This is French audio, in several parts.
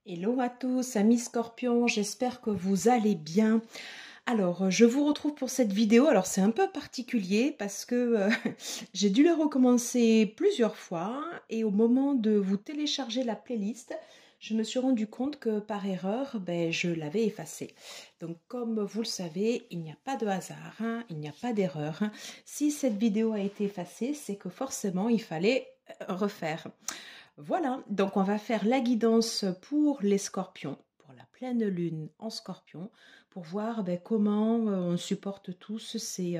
Hello à tous, amis Scorpions, j'espère que vous allez bien. Alors, je vous retrouve pour cette vidéo. Alors, c'est un peu particulier parce que j'ai dû le recommencer plusieurs fois et au moment de vous télécharger la playlist, je me suis rendu compte que par erreur, je l'avais effacée. Donc, comme vous le savez, il n'y a pas de hasard, hein, il n'y a pas d'erreur. Si cette vidéo a été effacée, c'est que forcément, il fallait refaire. Voilà, donc on va faire la guidance pour les scorpions, pour la pleine lune en scorpion, pour voir comment on supporte tous ces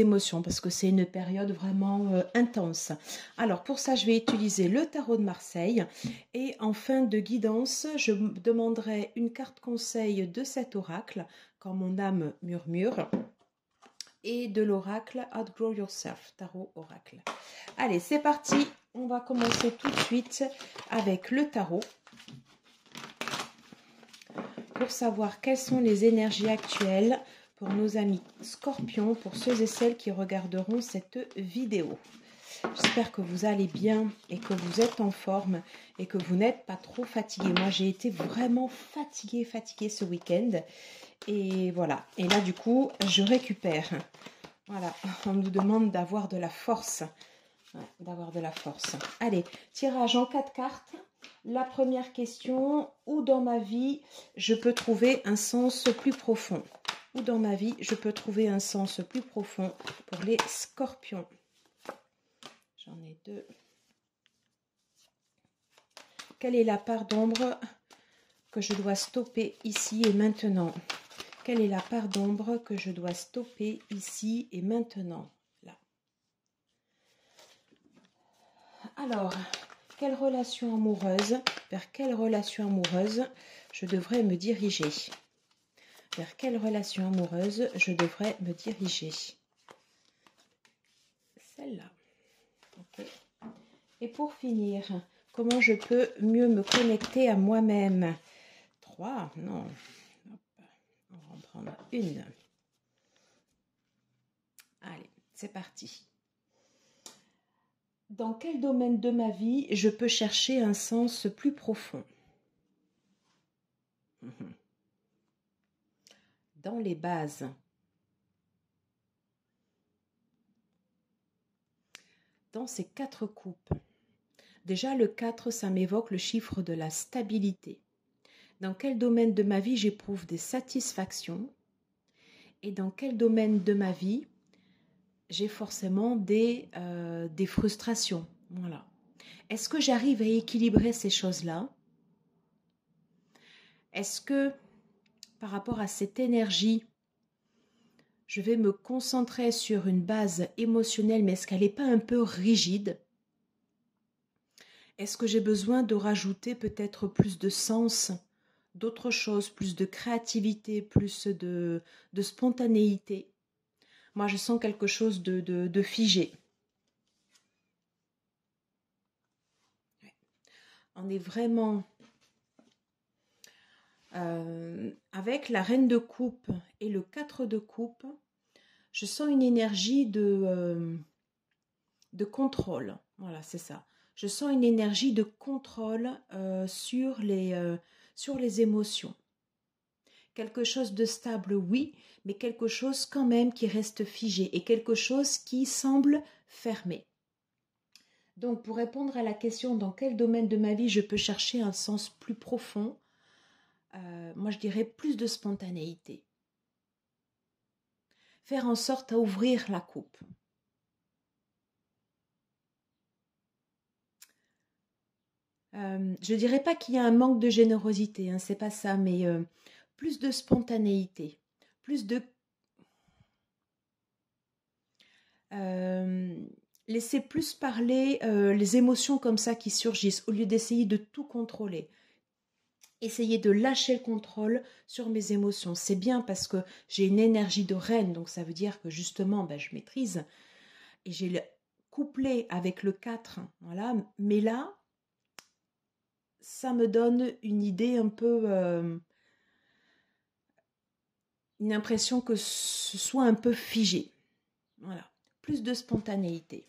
émotions, parce que c'est une période vraiment intense. Alors pour ça, je vais utiliser le tarot de Marseille, et en fin de guidance, je demanderai une carte conseil de cet oracle, quand mon âme murmure, et de l'oracle Outgrow Yourself, tarot oracle. Allez, c'est parti. On va commencer tout de suite avec le tarot pour savoir quelles sont les énergies actuelles pour nos amis scorpions, pour ceux et celles qui regarderont cette vidéo. J'espère que vous allez bien et que vous êtes en forme et que vous n'êtes pas trop fatigué. Moi, j'ai été vraiment fatiguée ce week-end. Et voilà. Et là, du coup, je récupère. Voilà. On nous demande d'avoir de la force. D'avoir de la force. Allez, tirage en 4 cartes. La première question, où dans ma vie je peux trouver un sens plus profond? Où dans ma vie je peux trouver un sens plus profond pour les scorpions? J'en ai deux. Quelle est la part d'ombre que je dois stopper ici et maintenant? Quelle est la part d'ombre que je dois stopper ici et maintenant? Là. Alors, quelle relation amoureuse, vers quelle relation amoureuse je devrais me diriger? Vers quelle relation amoureuse je devrais me diriger? Celle-là. Okay. Et pour finir, comment je peux mieux me connecter à moi-même? 3, non. Hop. On va en prendre une. Allez, c'est parti. Dans quel domaine de ma vie je peux chercher un sens plus profond? Dans les bases. Dans ces 4 coupes. Déjà, le 4, ça m'évoque le chiffre de la stabilité. Dans quel domaine de ma vie j'éprouve des satisfactions? Et dans quel domaine de ma vie j'ai forcément des frustrations? Voilà. Est-ce que j'arrive à équilibrer ces choses-là? Est-ce que, par rapport à cette énergie, je vais me concentrer sur une base émotionnelle, mais est-ce qu'elle n'est pas un peu rigide? Est-ce que j'ai besoin de rajouter peut-être plus de sens, d'autres choses, plus de créativité, plus de spontanéité? Moi, je sens quelque chose de figé. On est vraiment avec la reine de coupe et le 4 de coupe. Je sens une énergie de contrôle. Voilà, c'est ça. Je sens une énergie de contrôle sur les émotions. Quelque chose de stable, oui, mais quelque chose quand même qui reste figé et quelque chose qui semble fermé. Donc, pour répondre à la question dans quel domaine de ma vie je peux chercher un sens plus profond, moi je dirais plus de spontanéité. Faire en sorte à ouvrir la coupe. Je dirais pas qu'il y a un manque de générosité, hein, c'est pas ça, mais plus de spontanéité, plus de laisser plus parler les émotions comme ça qui surgissent au lieu d'essayer de tout contrôler. Essayer de lâcher le contrôle sur mes émotions. C'est bien parce que j'ai une énergie de reine, donc ça veut dire que justement, je maîtrise. Et j'ai le couplé avec le 4, voilà. Mais là, ça me donne une idée un peu... une impression que ce soit un peu figé. Voilà. Plus de spontanéité.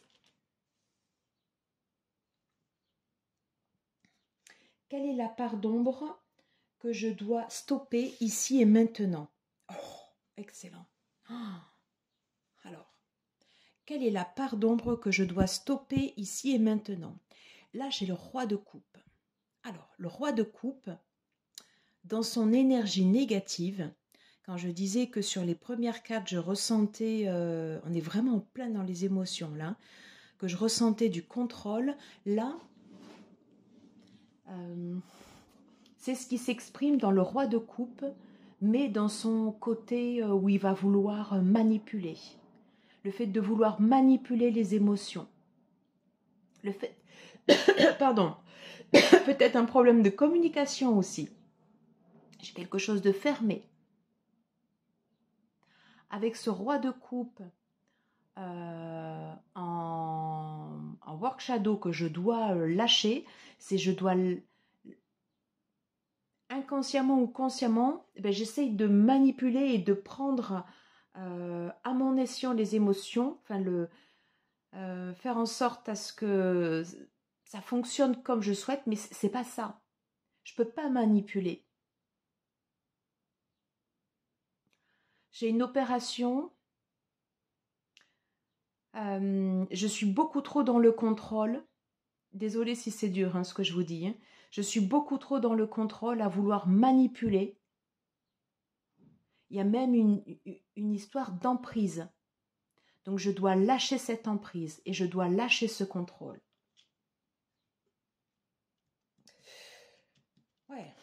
Quelle est la part d'ombre que je dois stopper ici et maintenant? Oh, excellent. Alors, quelle est la part d'ombre que je dois stopper ici et maintenant? Là, j'ai le roi de coupe. Alors, le roi de coupe, dans son énergie négative, quand je disais que sur les premières cartes, je ressentais, on est vraiment plein dans les émotions là, que je ressentais du contrôle, là, c'est ce qui s'exprime dans le roi de coupe, mais dans son côté où il va vouloir manipuler. Le fait de vouloir manipuler les émotions. Le fait, pardon, peut-être un problème de communication aussi. J'ai quelque chose de fermé. Avec ce roi de coupe en work shadow que je dois lâcher, c'est je dois inconsciemment ou consciemment, j'essaye de manipuler et de prendre à mon escient les émotions, enfin faire en sorte à ce que ça fonctionne comme je souhaite, mais c'est pas ça. Je peux pas manipuler. J'ai une opération, je suis beaucoup trop dans le contrôle. Désolée si c'est dur ce que je vous dis. Je suis beaucoup trop dans le contrôle à vouloir manipuler. Il y a même une histoire d'emprise. Donc je dois lâcher cette emprise et je dois lâcher ce contrôle. Ouais.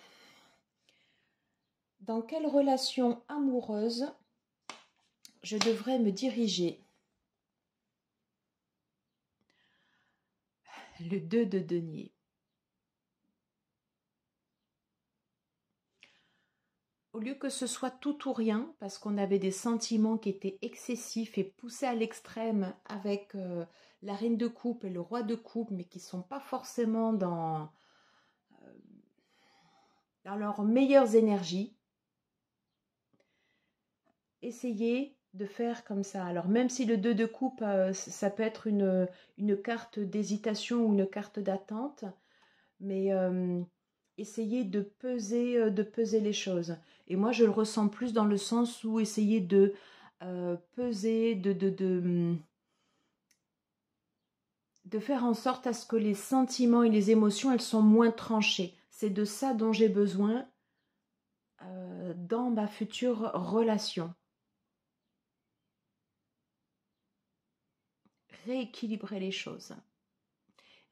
Dans quelle relation amoureuse je devrais me diriger? Le 2 de denier. Au lieu que ce soit tout ou rien, parce qu'on avait des sentiments qui étaient excessifs et poussés à l'extrême avec la reine de coupe et le roi de coupe, mais qui ne sont pas forcément dans leurs meilleures énergies, essayez de faire comme ça. Alors même si le 2 de coupe, ça peut être une carte d'hésitation ou une carte d'attente, mais essayez de peser les choses. Et moi, je le ressens plus dans le sens où essayer de peser, de faire en sorte à ce que les sentiments et les émotions, elles sont moins tranchées. C'est de ça dont j'ai besoin dans ma future relation. Rééquilibrer les choses.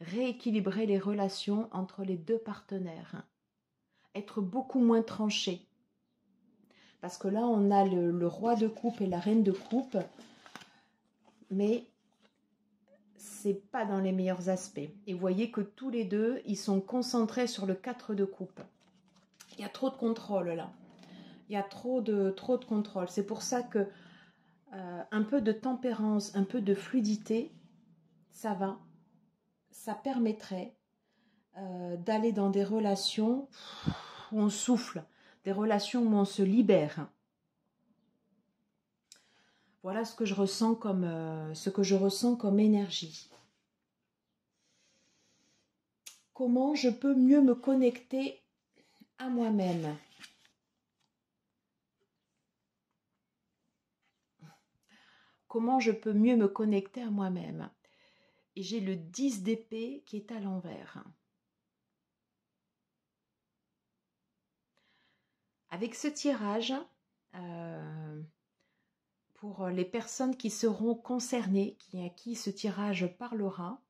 Rééquilibrer les relations entre les deux partenaires. Être beaucoup moins tranché. Parce que là, on a le roi de coupe et la reine de coupe, mais c'est pas dans les meilleurs aspects. Et vous voyez que tous les deux, ils sont concentrés sur le 4 de coupe. Il y a trop de contrôle là. Il y a trop de contrôle. C'est pour ça que un peu de tempérance, un peu de fluidité, ça va. Ça permettrait d'aller dans des relations où on souffle, des relations où on se libère. Voilà ce que je ressens comme énergie. Comment je peux mieux me connecter à moi-même? Comment je peux mieux me connecter à moi-même? Et j'ai le 10 d'épée qui est à l'envers. Avec ce tirage, pour les personnes qui seront concernées, à qui ce tirage parlera,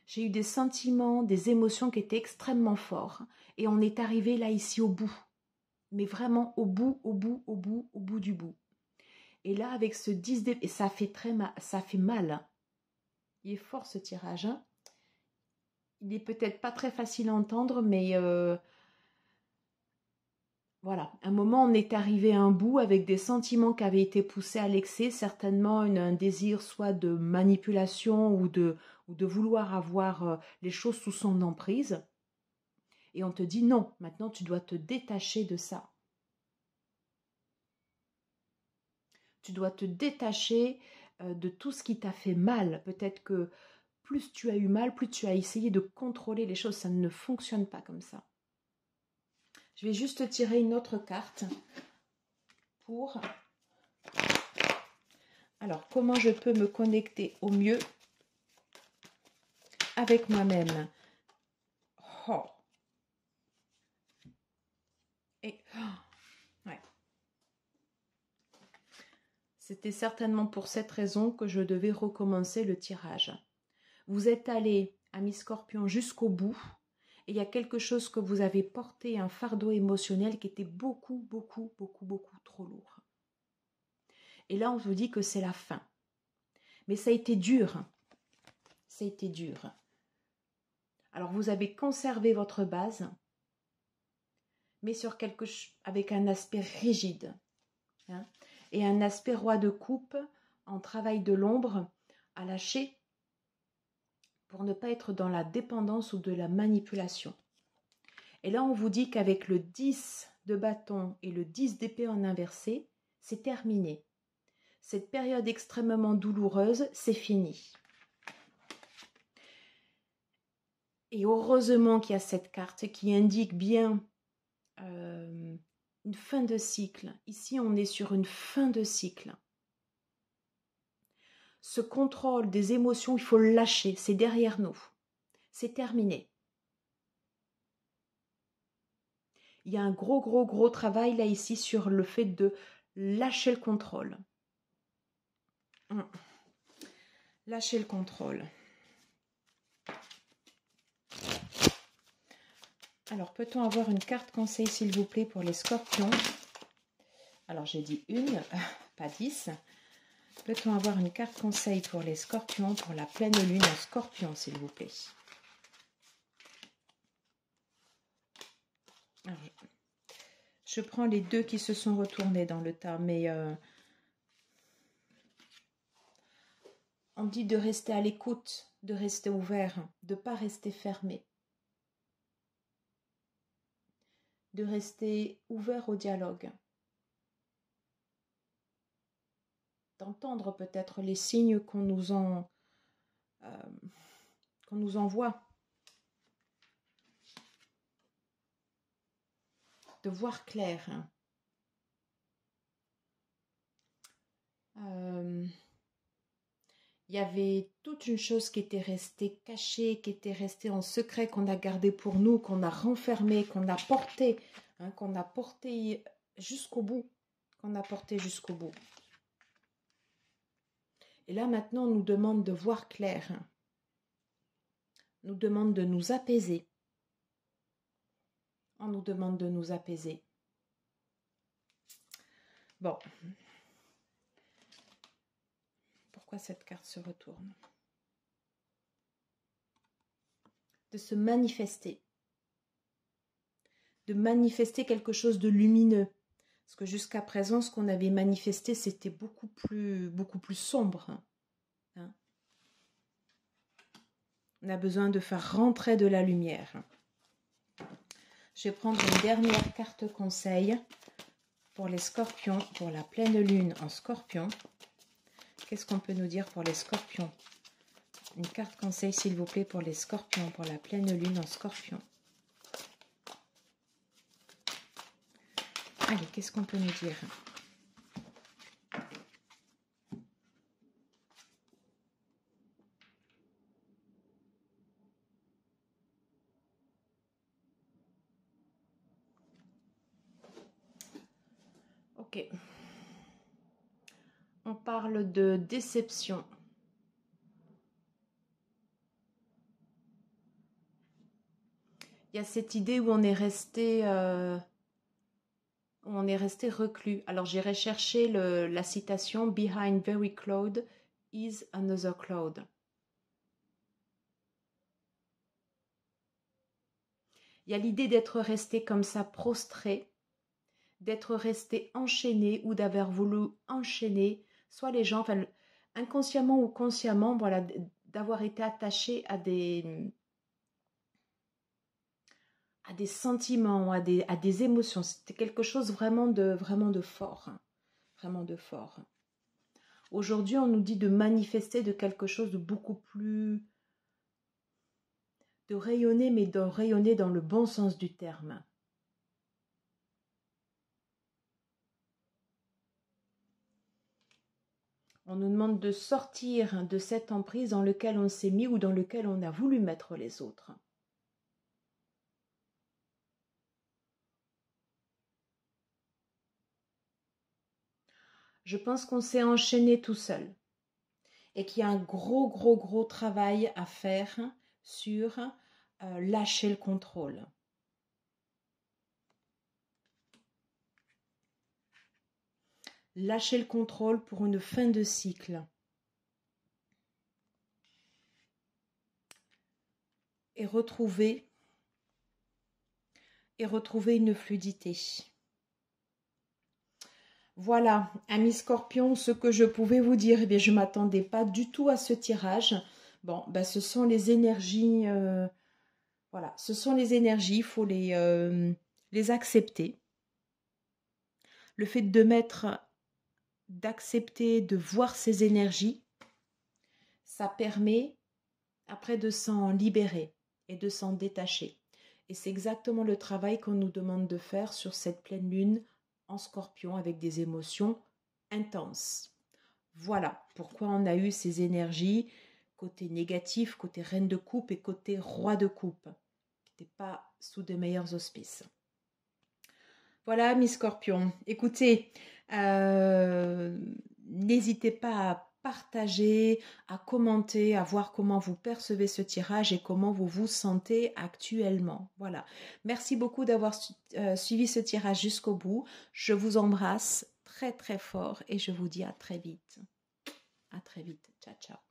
j'ai eu des sentiments, des émotions qui étaient extrêmement forts. Et on est arrivé là, ici, au bout. Mais vraiment au bout, au bout, au bout, au bout du bout. Et là, avec ce 10 d'épée, et ça fait très mal, ça fait mal. Il est fort ce tirage. Hein. Il est peut-être pas très facile à entendre, mais voilà. À un moment, on est arrivé à un bout avec des sentiments qui avaient été poussés à l'excès, certainement un désir soit de manipulation ou de vouloir avoir les choses sous son emprise. Et on te dit non, maintenant tu dois te détacher de ça. Tu dois te détacher de tout ce qui t'a fait mal. Peut-être que plus tu as eu mal, plus tu as essayé de contrôler les choses. Ça ne fonctionne pas comme ça. Je vais juste tirer une autre carte pour... Alors, comment je peux me connecter au mieux avec moi-même? Oh. Et... oh. Ouais. C'était certainement pour cette raison que je devais recommencer le tirage. Vous êtes allé, ami Scorpion, jusqu'au bout. Et il y a quelque chose que vous avez porté, un fardeau émotionnel qui était beaucoup trop lourd. Et là, on vous dit que c'est la fin. Mais ça a été dur. Ça a été dur. Alors, vous avez conservé votre base, mais sur avec un aspect rigide. Hein, et un aspect roi de coupe en travail de l'ombre à lâcher pour ne pas être dans la dépendance ou de la manipulation. Et là, on vous dit qu'avec le 10 de bâton et le 10 d'épée en inversé, c'est terminé. Cette période extrêmement douloureuse, c'est fini. Et heureusement qu'il y a cette carte qui indique bien une fin de cycle. Ici, on est sur une fin de cycle. Ce contrôle des émotions, il faut le lâcher, c'est derrière nous. C'est terminé. Il y a un gros travail là ici sur le fait de lâcher le contrôle. Lâcher le contrôle. Alors, peut-on avoir une carte conseil, s'il vous plaît, pour les scorpions? Alors, j'ai dit une, pas 10. Peut-on avoir une carte conseil pour les scorpions, pour la pleine lune en scorpion, s'il vous plaît? Alors, je prends les deux qui se sont retournés dans le tas, mais on dit de rester à l'écoute, de rester ouvert, de ne pas rester fermé. De rester ouvert au dialogue. D'entendre peut-être les signes qu'on nous envoie. De voir clair. Il y avait toute une chose qui était restée cachée, qui était restée en secret, qu'on a gardé pour nous, qu'on a renfermé, qu'on a porté, jusqu'au bout, Et là, maintenant, on nous demande de voir clair. On nous demande de nous apaiser. On nous demande de nous apaiser. Bon. Pourquoi cette carte se retourne? De se manifester. De manifester quelque chose de lumineux. Parce que jusqu'à présent, ce qu'on avait manifesté, c'était beaucoup plus sombre. Hein? On a besoin de faire rentrer de la lumière. Je vais prendre une dernière carte conseil pour les scorpions, pour la pleine lune en scorpion. Qu'est-ce qu'on peut nous dire pour les scorpions? Une carte conseil, s'il vous plaît, pour les scorpions, pour la pleine lune en scorpion. Allez, qu'est-ce qu'on peut nous dire? Ok. On parle de déception. Il y a cette idée où on est resté reclus. Alors j'irai chercher la citation Behind very cloud is another cloud. Il y a l'idée d'être resté comme ça prostré, d'être resté enchaîné ou d'avoir voulu enchaîner soit les gens, enfin, inconsciemment ou consciemment, voilà, d'avoir été attaché à des sentiments, à des émotions. C'était quelque chose vraiment de fort. Vraiment de fort. Aujourd'hui, on nous dit de manifester de quelque chose de beaucoup plus... de rayonner, mais de rayonner dans le bon sens du terme. On nous demande de sortir de cette emprise dans laquelle on s'est mis ou dans laquelle on a voulu mettre les autres. Je pense qu'on s'est enchaîné tout seul et qu'il y a un gros travail à faire sur lâcher le contrôle. Lâcher le contrôle pour une fin de cycle. Et retrouver une fluidité. Voilà, amis Scorpion, ce que je pouvais vous dire. Eh bien, je ne m'attendais pas du tout à ce tirage. Bon, ben, ce sont les énergies. Voilà, ce sont les énergies, il faut les accepter. Le fait d'accepter, de voir ces énergies, ça permet après de s'en libérer et de s'en détacher. Et c'est exactement le travail qu'on nous demande de faire sur cette pleine lune en Scorpion avec des émotions intenses. Voilà pourquoi on a eu ces énergies côté négatif, côté reine de coupe et côté roi de coupe, qui n'étaient pas sous de meilleurs auspices. Voilà, mes Scorpions. Écoutez, n'hésitez pas à partager, à commenter, à voir comment vous percevez ce tirage et comment vous vous sentez actuellement. Voilà. Merci beaucoup d'avoir suivi ce tirage jusqu'au bout. Je vous embrasse très fort et je vous dis à très vite. À très vite. Ciao, ciao.